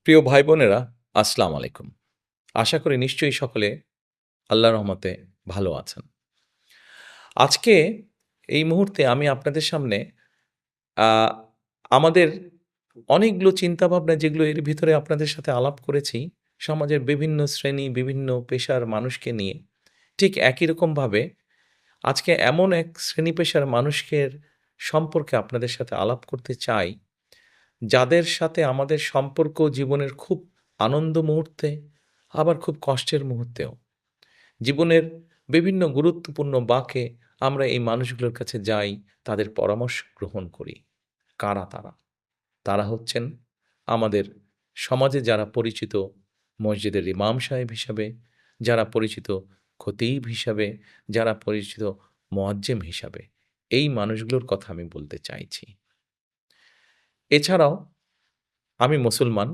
প্রিয় ভাই বোনেরা, আসসালামু আলাইকুম। আশা করি নিশ্চয়ই সকলে আল্লাহর রহমতে ভালো আছেন। আজকে এই মুহূর্তে আমি আপনাদের সামনে আ আমাদের অনেকগুলো চিন্তাভাবনা যেগুলো এর ভিতরে আপনাদের সাথে আলাপ করেছি, সমাজের বিভিন্ন শ্রেণী, বিভিন্ন পেশার মানুষকে নিয়ে। ঠিক একই রকমভাবে আজকে এমন এক শ্রেণী পেশার মানুষকের সম্পর্কে আপনাদের সাথে আলাপ করতে চাই, যাদের সাথে আমাদের সম্পর্ক জীবনের খুব আনন্দ মুহূর্তে, আবার খুব কষ্টের মুহূর্তেও। জীবনের বিভিন্ন গুরুত্বপূর্ণ বাঁকে আমরা এই মানুষগুলোর কাছে যাই, তাদের পরামর্শ গ্রহণ করি। কারা তারা? তারা হচ্ছেন আমাদের সমাজে যারা পরিচিত মসজিদের ইমাম সাহেব হিসাবে, যারা পরিচিত খতিব হিসাবে, যারা পরিচিত মুয়াজ্জিম হিসাবে। এই মানুষগুলোর কথা আমি বলতে চাইছি। এছাড়াও আমি মুসলমান,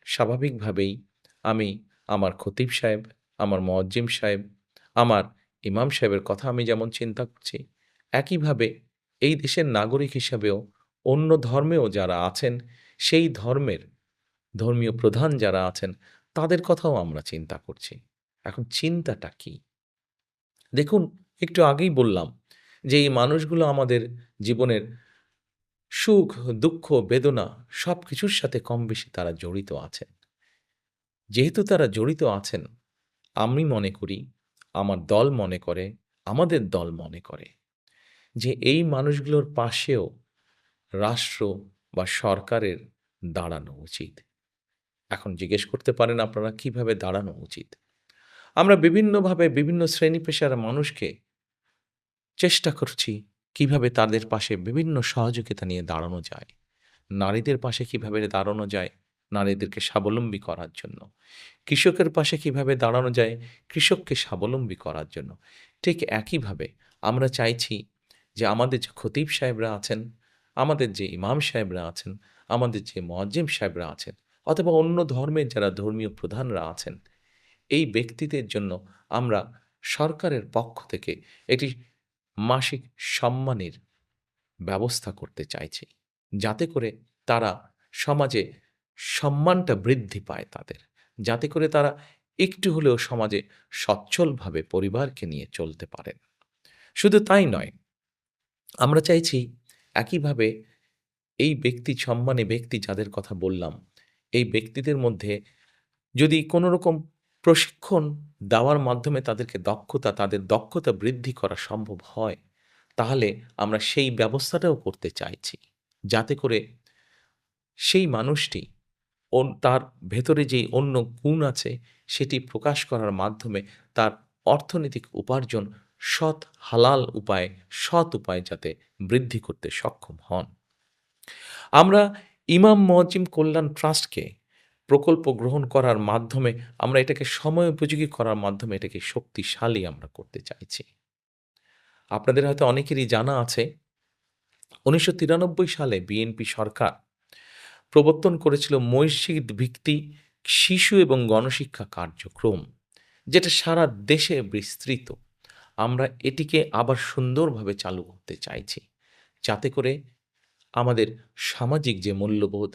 স্বাভাবিকভাবেই আমি আমার খতিব সাহেব, আমার মুয়াজ্জিম সাহেব, আমার ইমাম সাহেবের কথা আমি যেমন চিন্তা করছি, একইভাবে এই দেশের নাগরিক হিসাবেও অন্য ধর্মেও যারা আছেন, সেই ধর্মের ধর্মীয় প্রধান যারা আছেন, তাদের কথাও আমরা চিন্তা করছি। এখন চিন্তাটা কি? দেখুন, একটু আগেই বললাম যে এই মানুষগুলো আমাদের জীবনের সুখ, দুঃখ, বেদনা সবকিছুর সাথে কমবেশি তারা জড়িত আছেন। যেহেতু তারা জড়িত আছেন, আমি মনে করি, আমার দল মনে করে, আমাদের দল মনে করে যে এই মানুষগুলোর পাশেও রাষ্ট্র বা সরকারের দাঁড়ানো উচিত। এখন জিজ্ঞেস করতে পারেন আপনারা কিভাবে দাঁড়ানো উচিত? আমরা বিভিন্নভাবে বিভিন্ন শ্রেণী পেশার মানুষকে চেষ্টা করছি কিভাবে তাদের পাশে বিভিন্ন সহযোগিতা নিয়ে দাঁড়ানো যায়। নারীদের পাশে কিভাবে দাঁড়ানো যায় নারীদেরকে স্বাবলম্বী করার জন্য। কৃষকের পাশে কিভাবে দাঁড়ানো যায় কৃষককে স্বাবলম্বী করার জন্য। ঠিক একইভাবে আমরা চাইছি যে আমাদের যে খতিব সাহেবরা আছেন, আমাদের যে ইমাম সাহেবরা আছেন, আমাদের যে মুয়াজ্জিম সাহেবরা আছেন, অথবা অন্য ধর্মের যারা ধর্মীয় প্রধানরা আছেন, এই ব্যক্তিদের জন্য আমরা সরকারের পক্ষ থেকে একটি মাসিক সম্মানের ব্যবস্থা করতে চাইছি। যাতে করে তারা সমাজে সম্মানটা বৃদ্ধি পায় তাদের। যাতে করে তারা একটু হলেও সমাজে সচ্ছলভাবে পরিবারকে নিয়ে চলতে পারেন। শুধু তাই নয়, আমরা চাইছি একইভাবে এই ব্যক্তি সম্মানী ব্যক্তি যাদের কথা বললাম, এই ব্যক্তিদের মধ্যে যদি কোনো রকম প্রশিক্ষণ দেওয়ার মাধ্যমে তাদের দক্ষতা বৃদ্ধি করা সম্ভব হয়, তাহলে আমরা সেই ব্যবস্থাটাও করতে চাইছি। যাতে করে সেই মানুষটি তার ভেতরে যেই অন্য গুণ আছে, সেটি প্রকাশ করার মাধ্যমে তার অর্থনৈতিক উপার্জন সৎ উপায়ে যাতে বৃদ্ধি করতে সক্ষম হন। আমরা ইমাম মুয়াজ্জিম কল্যাণ ট্রাস্টকে প্রকল্প গ্রহণ করার মাধ্যমে আমরা এটাকে সময়োপযোগী করার মাধ্যমে এটাকে শক্তিশালী আমরা করতে চাইছি। আপনাদের হয়তো অনেকেরই জানা আছে ১৯৯৩ সালে বিএনপি সরকার প্রবর্তন করেছিল মসজিদ ভিত্তিক শিশু এবং গণশিক্ষা কার্যক্রম, যেটা সারা দেশে বিস্তৃত। আমরা এটিকে আবার সুন্দরভাবে চালু করতে চাইছি, যাতে করে আমাদের সামাজিক যে মূল্যবোধ,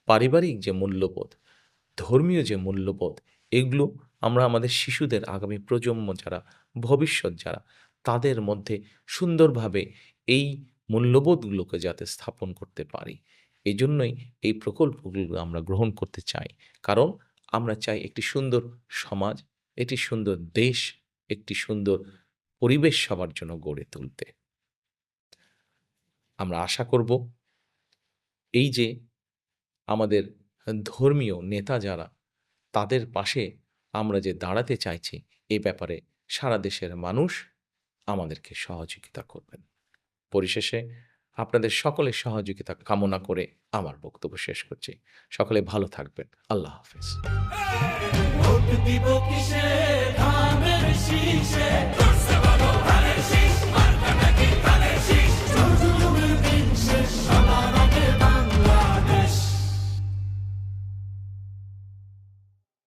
পারিবারিক যে মূল্যবোধ, ধর্মীয় যে মূল্যবোধ, এগুলো আমরা আমাদের শিশুদের আগামী প্রজন্ম যারা, ভবিষ্যৎ যারা, তাদের মধ্যে সুন্দরভাবে এই মূল্যবোধগুলোকে যাতে স্থাপন করতে পারি। এজন্যই এই প্রকল্পগুলো আমরা গ্রহণ করতে চাই। কারণ আমরা চাই একটি সুন্দর সমাজ, একটি সুন্দর দেশ, একটি সুন্দর পরিবেশ সবার জন্য গড়ে তুলতে। আমরা আশা করব এই যে আমাদের ধর্মীয় নেতা যারা, তাদের পাশে আমরা যে দাঁড়াতে চাইছি, এ ব্যাপারে সারা দেশের মানুষ আমাদেরকে সহযোগিতা করবেন। পরিশেষে আপনাদের সকলের সহযোগিতা কামনা করে আমার বক্তব্য শেষ করছি। সকলে ভালো থাকবেন। আল্লাহ হাফেজ। ভোট দিব কিসে